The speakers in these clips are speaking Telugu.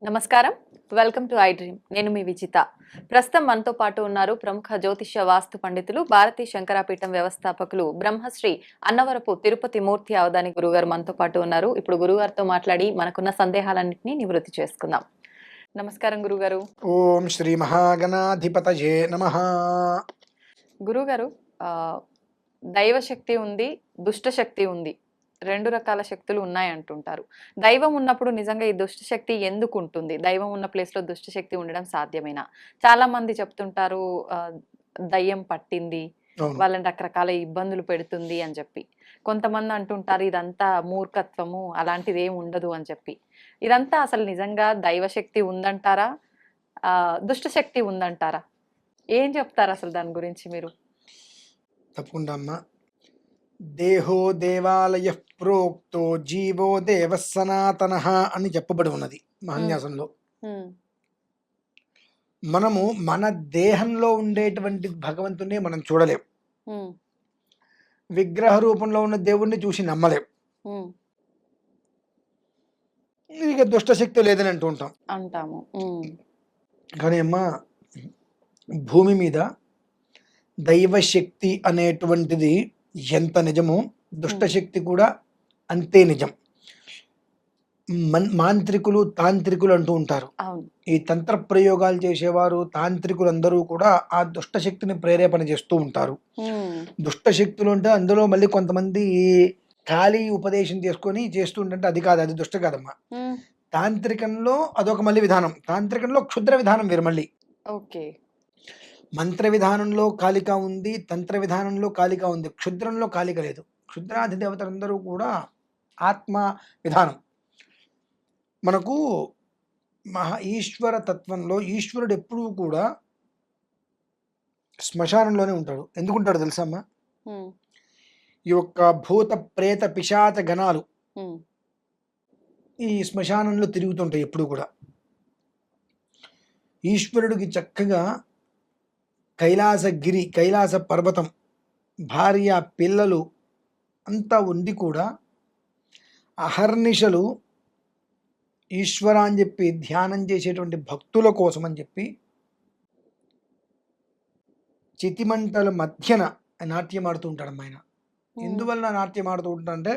నమస్కారం. Welcome to I dream. నేను మీ విజిత. ప్రస్తుతం మనతో పాటు ఉన్నారు ప్రముఖ జ్యోతిష్య వాస్తు పండితులు, భారతీ శంకరాపీఠం వ్యవస్థాపకులు, బ్రహ్మశ్రీ అన్నవరపు తిరుపతి మూర్తి అవధాని గురుగారు మనతో పాటు ఉన్నారు. ఇప్పుడు గురుగారితో మాట్లాడి మనకున్న సందేహాలన్నింటినీ నివృత్తి చేసుకుందాం. నమస్కారం గురుగారు. ఓం శ్రీ మహాగణాధిపతయే నమః. గురుగారు, దైవశక్తి ఉంది, దుష్టశక్తి ఉంది. 2 రకాల శక్తులు ఉన్నాయంటుంటారు. దైవం ఉన్నప్పుడు నిజంగా ఈ దుష్టశక్తి ఎందుకు ఉంటుంది? దైవం ఉన్న ప్లేస్‌లో దుష్టశక్తి ఉండడం సాధ్యమేనా? చాలామంది చెప్తుంటారు దయ్యం పట్టింది, అవును. వాళ్ళని రకరకాల ఇబ్బందులు పెడుతుంది అని చెప్పి. కొంతమంది అంటుంటారు ఇదంతా మూర్ఖత్వము, అలాంటిదేం ఉండదు అని చెప్పి. ఇదంతా అసలు నిజంగా దైవశక్తి ఉందంటారా? దుష్టశక్తి ఉందంటారా? ఏం చెప్తారు అసలు దాని గురించి మీరు? తప్పకుండా అమ్మా. దేహో దేవాలయ ప్రోక్తో జీవో దేవ సనాతన అని చెప్పబడి ఉన్నది మహాన్యాసంలో. హ్మ్. మనము మన దేహంలో ఉండేటువంటి భగవంతుని మనం చూడలేం. హ్మ్. విగ్రహ రూపంలో ఉన్న దేవుణ్ణి చూసి నమ్మలేం. హ్మ్. ఇక దుష్టశక్తి లేదని అంటూ ఉంటాం. అంటాము. హ్మ్. కానీ అమ్మా, భూమి మీద దైవశక్తి అనేటువంటిది ఎంత నిజమో దుష్టశక్తి కూడా అంతే నిజం. మాంత్రికులు, తాంత్రికులు అంటూ ఉంటారు. అవును. ఈ తంత్ర ప్రయోగాలు చేసేవారు, తాంత్రికులందరూ కూడా ఆ దుష్టశక్తిని ప్రేరేపణ చేస్తూ ఉంటారు. హ్మ్. దుష్టశక్తులు అంటే అందులో మళ్ళీ కొంతమంది ఖాళీ ఉపదేశం చేసుకొని చేస్తుంటే అది కాదు, అది దుష్ట కాదమ్మా. హ్మ్. తాంత్రికంలో అదొక మళ్ళీ విధానం. తాంత్రికంలో క్షుద్ర విధానం వేరు మళ్ళీ. ఓకే. మంత్ర విధానంలో కాళిక ఉంది, తంత్ర విధానంలో కాళిక ఉంది. క్షుద్రంలో కాళిక లేదు. క్షుద్రాది దేవతలందరూ కూడా ఆత్మ విధానం. మనకు ఈశ్వర తత్వంలో ఈశ్వరుడు ఎప్పుడూ కూడా శ్మశానంలోనే ఉంటాడు. ఎందుకుంటాడు తెలుసా అమ్మా? హ్మ్. ఈ యొక్క భూత ప్రేత పిశాచ గణాలు హ్మ్. ఈ శ్మశానంలో తిరుగుతుంటాయి ఎప్పుడు కూడా. ఈశ్వరుడికి చక్కగా కైలాసగిరి, కైలాస పర్వతం, భార్య, పిల్లలు అంతా ఉండి కూడా అహర్నిశలు ఈశ్వర అని చెప్పి ధ్యానం చేసేటువంటి భక్తుల కోసం అని చెప్పి చితిమంటల మధ్యన నాట్యం ఆడుతూ ఉంటాడమ్మ ఆయన. హ్మ్. ఎందువల్ల నాట్యం ఆడుతూ ఉంటాడంటే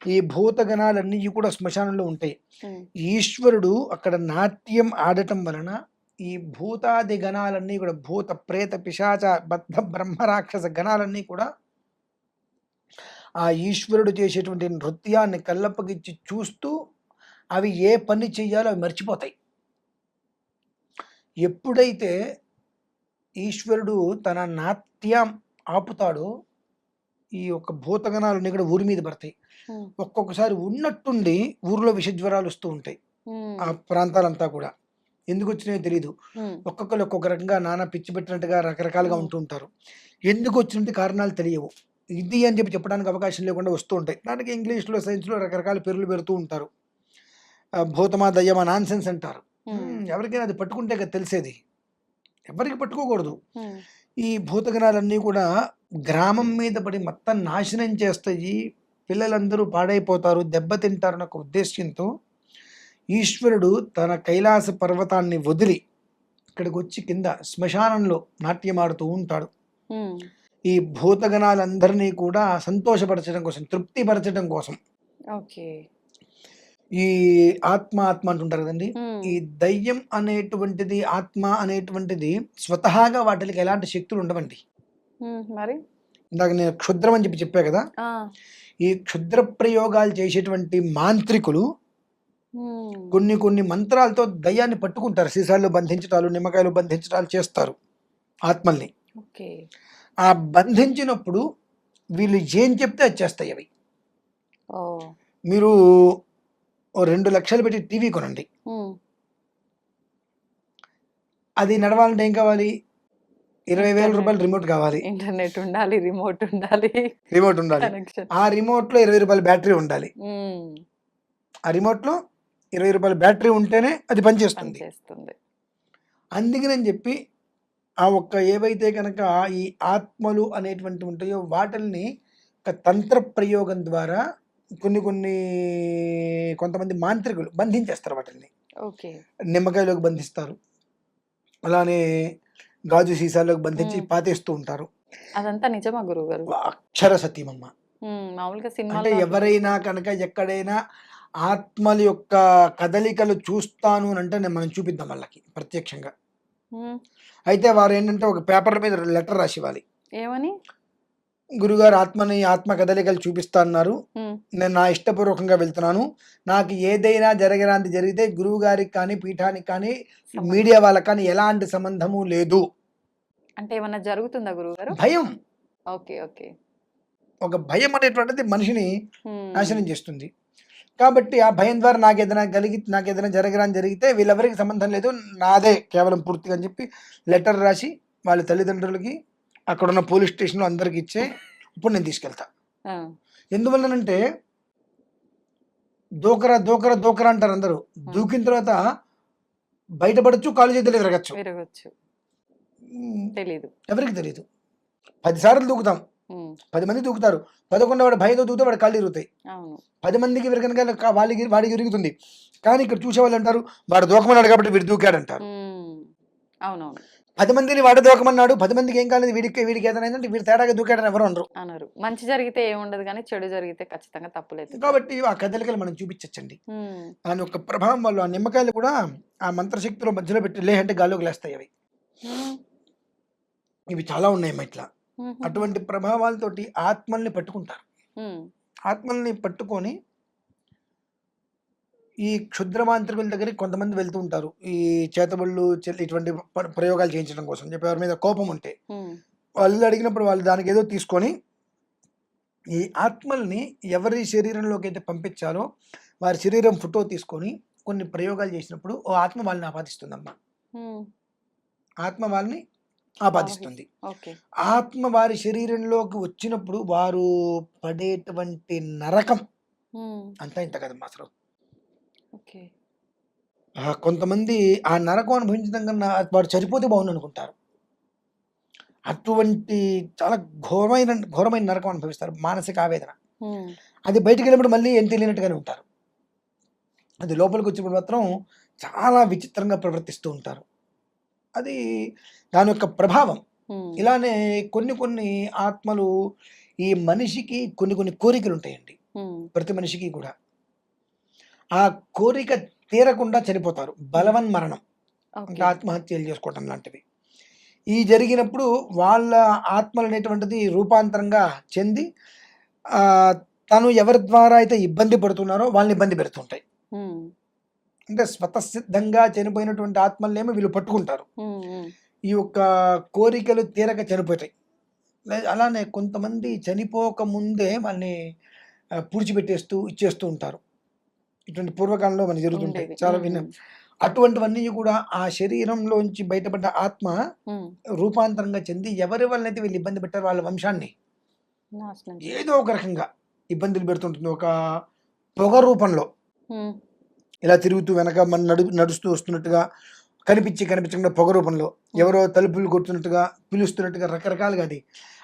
ఈ భూతగణాలన్నీ కూడా శ్మశానంలో ఉంటాయి. హ్మ్. ఈశ్వరుడు అక్కడ నాట్యం ఆడటం వలన ఈ భూతాది గణాలన్నీ కూడా, భూత ప్రేత పిశాచ బద్ధ బ్రహ్మ రాక్షస గణాలన్నీ కూడా ఆ ఈశ్వరుడు చేసేటువంటి నృత్యాన్ని కళ్ళప్పగిచ్చి చూస్తూ అవి ఏ పని చెయ్యాలో అవి మర్చిపోతాయి. ఎప్పుడైతే ఈశ్వరుడు తన నాట్యం ఆపుతాడో ఈ యొక్క భూతగణాలన్నీ కూడా ఊరి మీద పడతాయి. హ్మ్. ఒక్కొక్కసారి ఉన్నట్టుండి ఊరిలో విషజ్వరాలు వస్తూ ఉంటాయి. ఆ హ్మ్. ప్రాంతాలంతా కూడా ఎందుకు వచ్చినాయో తెలీదు. హ్మ్. ఒక్కొక్కరు ఒక్కొక్క రకంగా నానా పిచ్చి పెట్టినట్టుగా రకరకాలుగా హ్మ్. ఉంటూ ఉంటారు. ఎందుకు వచ్చినట్టు కారణాలు తెలియవు. ఇది అని చెప్పి చెప్పడానికి అవకాశం లేకుండా వస్తూ ఉంటాయి. దానికి ఇంగ్లీష్‌లో, సైన్స్‌లో రకరకాల పేర్లు పెడుతూ ఉంటారు. భూతమా, దయ్యమా నాన్‌సెన్స్ అంటారు. హ్మ్. ఎవరికైనా అది పట్టుకుంటే కదా తెలిసేది. ఎవరికి పట్టుకోకూడదు. హ్మ్. ఈ భూతగణాలన్నీ కూడా గ్రామం మీద పడి మొత్తం నాశనం చేస్తాయి. పిల్లలందరూ పాడైపోతారు, దెబ్బతింటారన్న ఒక ఉద్దేశ్యంతో ఈశ్వరుడు తన కైలాస పర్వతాన్ని వదిలి ఇక్కడికొచ్చి కింద శ్మశానంలో నాట్యమాడుతూ ఉంటాడు. హ్మ్. ఈ భూతగణాలందరినీ కూడా సంతోషపరచడం కోసం, తృప్తిపరచడం కోసం. ఓకే. ఈ ఆత్మ అంటుంటారు కదండీ! హ్మ్. ఈ దయ్యం అనేటువంటిది, ఆత్మ అనేటువంటిది స్వతహాగా వాటిలకి ఎలాంటి శక్తులు ఉండవండి. హ్మ్. మరి? ఇందాక నేను క్షుద్రం అని చెప్పా కదా! ఆ! ఈ క్షుద్ర ప్రయోగాలు చేసేటువంటి మాంత్రికులు హ్మ్. కొన్ని మంత్రాలతో దయ్యాన్ని పట్టుకుంటారు. సీసాల్లో బంధించటాలు, నిమ్మకాయలు బంధించటాలు చేస్తారు ఆత్మల్ని. ఓకే. ఆ బంధించినప్పుడు వీళ్ళు ఏం చెప్తే అది చేస్తాయి అవి. ఓహ్! మీరు ఓ 2,00,000 పెట్టి టీవీ కొనండి. హ్మ్. అది నడవాలంటే ఏం కావాలి? రూ. 20,000 ఇంటర్నెట్ రిమోట్ కావాలి. ఇంటర్నెట్ ఉండాలి, రిమోట్ ఉండాలి, రిమోట్ ఉండాలి. కనెక్షన్. ఆ రిమోట్‌లో రూ. 20 బ్యాటరీ ఉండాలి. హ్మ్. ఆ రిమోట్‌లో రూ. 20 బ్యాటరీ ఉంటేనే అది పనిచేస్తుంది. పనిచేస్తుంది. అందుకనని చెప్పి ఆ ఒక్క ఏవైతే గనక ఈ ఆత్మలు అనేటువంటివి ఉంటాయో వాటిల్ని ఒక తంత్ర ప్రయోగం ద్వారా కొన్ని కొంతమంది మాంత్రికులు బంధించేస్తారు వాటిల్ని. ఓకే. నిమ్మకాయలోకి బంధిస్తారు. అలానే గాజు సీసాల్లోకి బంధించి హ్మ్. పాతేస్తూ ఉంటారు. అదంతా నిజమా గురువుగారు? అక్షర సత్యమమ్మ. మామూలుగా అంటే సినిమాల్లో అట్లా ఎవరైనా చూస్తుంటాం. కనుక ఎక్కడైనా ఆత్మల యొక్క కదలికలు చూస్తాను అనంటే మనం చూపిద్దాం వాళ్ళకి ప్రత్యక్షంగా. హ్మ్. అయితే వారేంటంటే ఒక పేపర్ మీద లెటర్ రాసివ్వాలి. ఏమని? గురుగారు ఆత్మ కదలికలు చూపిస్తా అన్నారు. హ్మ్. నేను నా ఇష్టపూర్వకంగా వెళ్తున్నాను. నాకు ఏదైనా జరగరానిది జరిగితే గురువుగారికి కానీ, పీఠానికి కానీ, సంబంధం. మీడియా వాళ్ళకి కానీ ఎలాంటి సంబంధము లేదు. అంటే ఏమన్నా జరుగుతుందా గురువుగారు? భయం. ఓకే. ఓకే. ఒక భయం అనేటువంటిది మనిషిని హ్మ్. నాశనం చేస్తుంది. కాబట్టి ఆ భయం ద్వారా నాకేదైనా జరగరానిది జరిగితే వీళ్ళెవరికీ సంబంధం లేదు. నాదే కేవలం పూర్తిగా అని చెప్పి లెటర్ రాసి వాళ్ళ తల్లిదండ్రులకి, అక్కడున్న పోలీస్ స్టేషన్‌లో అందరికి ఇచ్చే ఇప్పుడు నేను తీసుకెళ్తా. ఆ! ఎందువల్లనంటే దూకరా అంటారు అందరూ. ఆ! దూకిన తర్వాత బయటపడొచ్చు, కాళ్ళు చేతులు విరగొచ్చు. విరగొచ్చు. హ్మ్. తెలీదు. ఎవరికీ తెలీదు. 10 సార్లు దూకుతాం. హ్మ్. 10 మంది దూకుతారు. 11 వాడు భయంతో దూకితే వాడి కాళ్ళు ఇరుగుతాయి. అవును. 10 మందికి విరగనగా వాడికి ఇరుగుతుంది. కానీ ఇక్కడ చూసేవాళ్ళంటారు వాడు దూకమన్నాడు కాబట్టి వీడు దూకాడంటారు. హ్మ్. అవునవును. 10 మందిని వాడే దూకమన్నాడు. 10 మందికి ఏం కాలేదు. వీడికి ఏదైనా అయిందంటే వీడు తేడాగా దూకాడని ఎవరు అనరు. అనరు. మంచి జరిగితే ఏముండదు గానీ, చెడు జరిగితే ఖచ్చితంగా తప్పులెత్తుతారు. కాబట్టి ఆ కదలికలు మనం చూపించొచ్చండి. హ్మ్. దాని యొక్క ప్రభావం వల్ల ఆ నిమ్మకాయలు కూడా ఆ మంత్రశక్తిలో మధ్యలో పెట్టి అంటే గాల్లోకి లేస్తాయి అవి. హ్మ్. ఇవి చాలా ఉన్నాయమ్మా ఇట్లా. హుహుహు. అటువంటి ప్రభావాలతోటి ఆత్మల్ని పట్టుకుంటారు. హ్మ్. ఆత్మల్ని పట్టుకొని ఈ క్షుద్ర మాంత్రికుల దగ్గరికి కొంతమంది వెళ్తూ ఉంటారు. ఈ చేతబడులు ఇటువంటి ప్రయోగాలు చేయించడం కోసం చెప్పి ఎవరి మీద కోపం ఉంటే. హ్మ్. వాళ్ళు అడిగినప్పుడు వాళ్ళు దానికేదో తీసుకొని ఈ ఆత్మల్ని ఎవరి శరీరంలోకైతే పంపించాలో వారి శరీరం ఫోటో తీసుకొని కొన్ని ప్రయోగాలు చేసినప్పుడు ఓ ఆత్మ వాళ్ళని ఆపాదిస్తుందమ్మా. హ్మ్. ఆత్మ వాళ్ళని ఆపాదిస్తుంది. ఓకే. ఆత్మ వారి శరీరంలోకి వచ్చినప్పుడు వారు పడేటువంటి నరకం హ్మ్. అంతా ఇంత కదమ్మా అసలు. ఓకే. కొంతమంది ఆ నరకం అనుభవించడం కన్నా వాడు చనిపోతే బాగుండనుకుంటారు. అటువంటి చాలా ఘోరమైన నరకం అనుభవిస్తారు. మానసిక ఆవేదన. హ్మ్. అది బయటికెళ్ళినప్పుడు మళ్ళీ ఏం తెలియనట్టుగానే ఉంటారు. అది లోపలికొచ్చినప్పుడు మాత్రం చాలా విచిత్రంగా ప్రవర్తిస్తూ ఉంటారు. అది దాని యొక్క ప్రభావం. హ్మ్. ఇలానే కొన్ని ఆత్మలు ఈ మనిషికి కొన్ని కోరికలుంటాయండి. హ్మ్. ప్రతి మనిషికి కూడా. ఆ కోరిక తీరకుండా చనిపోతారు. హ్మ్. బలవన్మరణం. అంటే ఓకే. ఆత్మహత్యలు చేసుకోవటం లాంటివి. ఈ జరిగినప్పుడు వాళ్ళ ఆత్మలనేటువంటిది రూపాంతరంగా చెంది ఆహ్, తను ఎవరి ద్వారా అయితే ఇబ్బంది పడుతున్నారో వాళ్ళని ఇబ్బంది పెడుతుంటాయి. హ్మ్. అంటే స్వతసిద్ధంగా చనిపోయినటువంటి ఆత్మలనేమో వీళ్ళు పట్టుకుంటారు. హ్మ్. హ్మ్. ఈ యొక్క కోరికలు తీరక చనిపోతాయి. అలానే కొంతమంది చనిపోక ముందే వాళ్ళని పూడ్చిపెట్టేస్తూ ఇచ్చేస్తూ ఉంటారు. ఇటువంటి పూర్వకాలంలో మనకు జరుగుతుంటాయి. ఉండేవి. చాలా హ్మ్. విన్నాం. హ్మ్. అటువంటివన్నీ కూడా ఆ శరీరంలోంచి బయటపడ్డ ఆత్మ హ్మ్. రూపాంతరంగా చెంది ఎవరి వల్లనైతే వీళ్ళు ఇబ్బంది పెట్టారో వాళ్ళ వంశాన్ని నాశనం ఏదో చేస్తుంది. ఒక రకంగా ఇబ్బందులు పెడుతుంటుంది. ఒక పొగ రూపంలో హ్మ్. ఇలా తిరుగుతూ వెనక మన నడుస్తూ వస్తున్నట్టుగా కనిపించకుండా పొగ రూపంలో హ్మ్. ఎవరో తలుపులు కొడుతున్నట్టుగా, పిలుస్తున్నట్టుగా రకరకాలుగా అది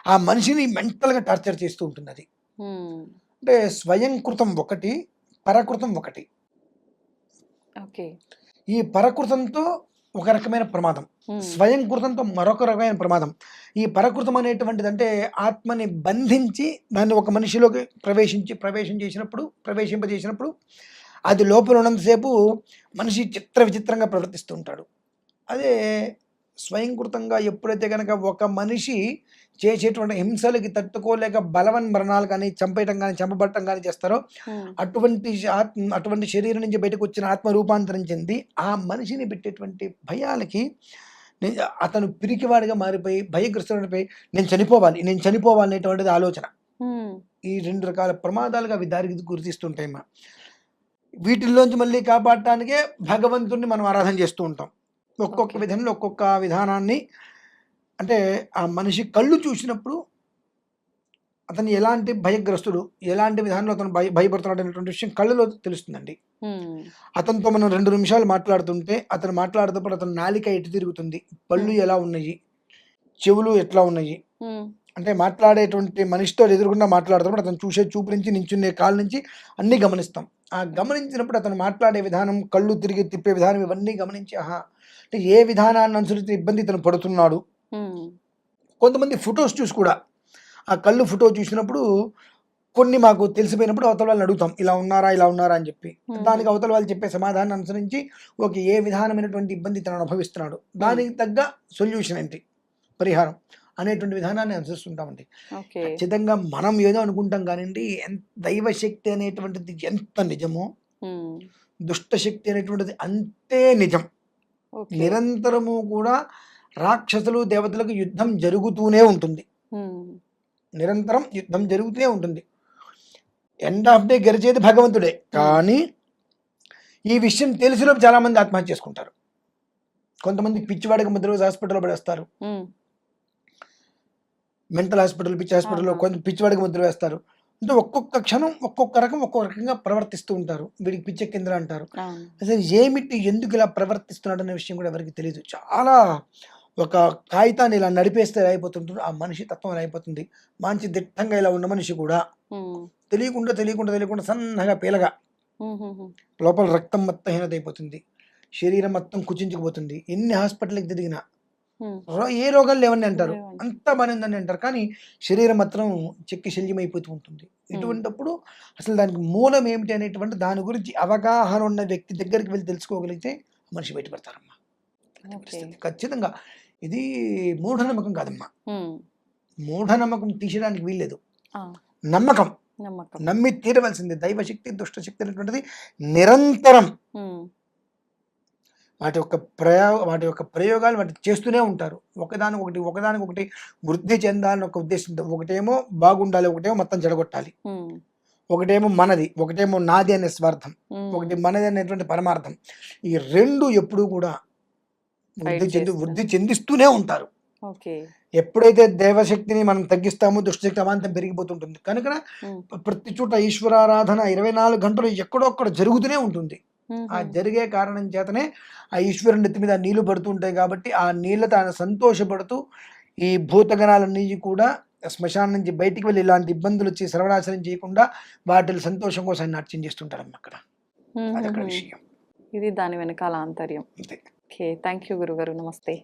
ఆ మనిషిని మెంటల్‌గా టార్చర్ చేస్తూ ఉంటుందది. హ్మ్. అంటే స్వయంకృతం ఒకటి, పరకృతం ఒకటి. ఓకే. ఈ పరకృతంతో ఒక రకమైన ప్రమాదం. హ్మ్. స్వయంకృతంతో మరొక రకమైన ప్రమాదం. ఈ పరకృతం అనేటువంటిదంటే ఆత్మని బంధించి దాన్ని ఒక మనిషిలోకి ప్రవేశింపజేసినప్పుడు అది లోపల ఉన్నంత సేపు మనిషి విచిత్రంగా ప్రవర్తిస్తూ ఉంటాడు. అదే స్వయంకృతంగా ఎప్పుడైతే గనక ఒక మనిషి చేసేటువంటి హింసలకి తట్టుకోలేక బలవన్మరణాలు గాని, చంపేయటం గాని, చంపబడటం గాని చేస్తారో హ్మ్. అటువంటి శరీరం నుంచి బయటకొచ్చిన ఆత్మ రూపాంతరం చెంది, ఆ మనిషిని పెట్టేటువంటి భయాలకి నే అతను పిరికివాడిగా మారిపోయి, భయగ్రస్తుడైపోయి నేను చనిపోవాలి అనేటువంటిది ఆలోచన. హ్మ్. ఈ 2 రకాల ప్రమాదాలుగా అవి దారికి గురితీస్తుంటాయమ్మా. వీటిల్లోంచి మళ్ళీ కాపాడటానికే భగవంతుడిని మనం ఆరాధన చేస్తూ ఉంటాం. ఒక్కొక్క ఓకే. విధంలో ఒక్కొక్క విధానాన్ని అంటే ఆ మనిషి కళ్ళు చూసినప్పుడు అతను ఎలాంటి భయగ్రస్తుడు, ఎలాంటి విధానంలో అతను భయపడుతున్నాడు అనేటువంటి విషయం కళ్ళలో తెలుస్తుందండి. హ్మ్. అతనితో మనం 2 నిమిషాలు మాట్లాడుతుంటే, అతను మాట్లాడేటప్పుడు అతని నాలిక ఎటు తిరుగుతుంది, పళ్ళు హ్మ్. ఎలా ఉన్నాయి, చెవులు ఎట్లా ఉన్నాయి, హ్మ్. అంటే మాట్లాడేటువంటి మనిషితో ఎదురుగుండా మాట్లాడుతున్నప్పుడు అతను చూసే చూపు నుంచి, నించునే కాలు నుంచి అన్నీ గమనిస్తాం. ఆ గమనించినప్పుడు అతను మాట్లాడే విధానం, కళ్ళు తిరిగి తిప్పే విధానం ఇవన్నీ గమనించి ఆహా! అంటే ఏ విధానాన్ని అనుసరించి ఇబ్బంది ఇతను పడుతున్నాడు. హ్మ్. కొంతమంది ఫోటోస్ చూసి కూడా ఆ కళ్ళు ఫోటో చూసినప్పుడు కొన్ని మాకు తెలిసిపోయినప్పుడు అవతల వాళ్ళని అడుగుతాం. ఇలా ఉన్నారా? ఇలా ఉన్నారా? అని చెప్పి. దానికి హుహు. అవతల వాళ్ళు చెప్పే సమాధానాన్ని అనుసరించి ఓకే. ఏ విధానమైనటువంటి ఇబ్బంది ఇతను అనుభవిస్తున్నాడు. హ్మ్. దానికి తగ్గ సొల్యూషన్ ఏంటి? పరిహారం అనేటువంటి విధానాన్ని అనుసరిస్తుంటామండి. ఓకే. ఖచ్చితంగా మనం ఏదో అనుకుంటాం కానియండి, దైవశక్తి అనేటువంటిది ఎంత నిజమో, హ్మ్. దుష్టశక్తి అనేటువంటిది అంతే నిజం. ఓకే. నిరంతరము కూడా రాక్షసులు, దేవతలకు యుద్ధం జరుగుతూనే ఉంటుంది. హ్మ్. నిరంతరం యుద్ధం జరుగుతూనే ఉంటుంది. ఎండ్ ఆఫ్ డే గెలిచేది భగవంతుడే. హ్మ్. కానీ ఈ విషయం తెలిసిలోపు చాలామంది ఆత్మహత్య చేసుకుంటారు. కొంతమంది పిచ్చివాడికి ముద్ర వేసి హాస్పిటల్‌లో పడేస్తారు. హ్మ్. మెంటల్ హాస్పిటల్, పిచ్చి హాస్పిటల్‌లో అవునవును. కొంత పిచ్చివాడికి ముద్ర వేస్తారు. అంటే ఒక్కొక్క క్షణం ఒక్కొక్క రకంగా ప్రవర్తిస్తూ ఉంటారు. వీడికి పిచ్చెక్కిందిరా అంటారు. అవును. అసలు ఏమిటి? ఎందుకు ఇలా ప్రవర్తిస్తున్నాడనే విషయం కూడా ఎవరికీ తెలీదు. చాలా ఒక కాగితాన్ని ఇలా నడిపేస్తే ఎలా అయిపోతుంటుందో, ఆ మనిషి తత్వం అలా అయిపోతుంది. మంచి దిట్టంగా ఇలా ఉన్న మనిషి కూడా హ్మ్. తెలియకుండా సన్నగా పీలగా హుహుహు. లోపల రక్తం మొత్తం హీనతయిపోతుంది. శరీరం మొత్తం కుచించుకుపోతుంది. ఎన్ని హాస్పిటల్‌కి తిరిగినా హ్మ్. ఏ రోగాలు లేవని అంటారు. లేవండి. అంతా బానే ఉందని అంటారు. కానీ శరీరం మాత్రం చెక్కి శల్యమైపోతూ ఉంటుంది. హ్మ్. ఇటువంటప్పుడు అసలు దానికి మూలం ఏమిటి అనేటువంటి దాని గురించి అవగాహన ఉన్న వ్యక్తి దగ్గరికి వెళ్లి తెలుసుకోగలిగితే మనిషి బయటపడతారమ్మా. అది ఓకే. పరిస్థితి. ఖచ్చితంగా ఇది మూఢనమ్మకం కాదమ్మా. హ్మ్. మూఢనమ్మకం తీసేయడానికి వీల్లేదు. ఆ! నమ్మకం. నమ్మకం. నమ్మి తీరవలసిందే. దైవశక్తి, దుష్టశక్తి అనేటువంటిది నిరంతరం హ్మ్. వాటి యొక్క ప్రయోగాలు వాటి చేస్తూనే ఉంటారు. ఒకదానికొకటి వృద్ధి చెందాలని ఒక ఉద్దేశంతో. ఒకటేమో బాగుండాలి, ఒకటేమో మొత్తం చెడగొట్టాలి. హ్మ్. ఒకటేమో మనది, ఒకటేమో నాది అనే స్వార్థం. హ్మ్. ఒకటి మనది అనేటువంటి పరమార్థం. ఈ 2 ఎప్పుడూ కూడా ఫైట్ చేస్తారు. వృద్ధి చెందిస్తూనే ఉంటారు. ఓకే. ఎప్పుడైతే దైవశక్తిని మనం తగ్గిస్తామో దుష్టశక్తి అమాంతం పెరిగిపోతుంటుంది. కనుకన హ్మ్. ప్రతి చోట ఈశ్వరారాధన 24 గంటలు ఎక్కడో అక్కడ జరుగుతూనే ఉంటుంది. ఆ హుహు. జరిగే కారణం చేతనే ఆ ఈశ్వరుని నెత్తి మీద నీళ్లు పడుతూ ఉంటాయి కాబట్టి, ఆ నీళ్ళతో ఆయన సంతోషపడుతూ ఈ భూతగణాలన్నీ కూడా శ్మశానం నుంచి బయటికి వెళ్ళి ఇలాంటి ఇబ్బందులొచ్చి సర్వనాశనం చేయకుండా వాటిలి సంతోషం కోసం ఆయన నాట్యం చేస్తుంటారమ్మ అక్కడ. అదక్కడ హుహుహు. విషయం. ఇది దాని వెనకాల ఆంతర్యం. అంతే. ఓకే. థాంక్ యూ గురుగారు. నమస్తే.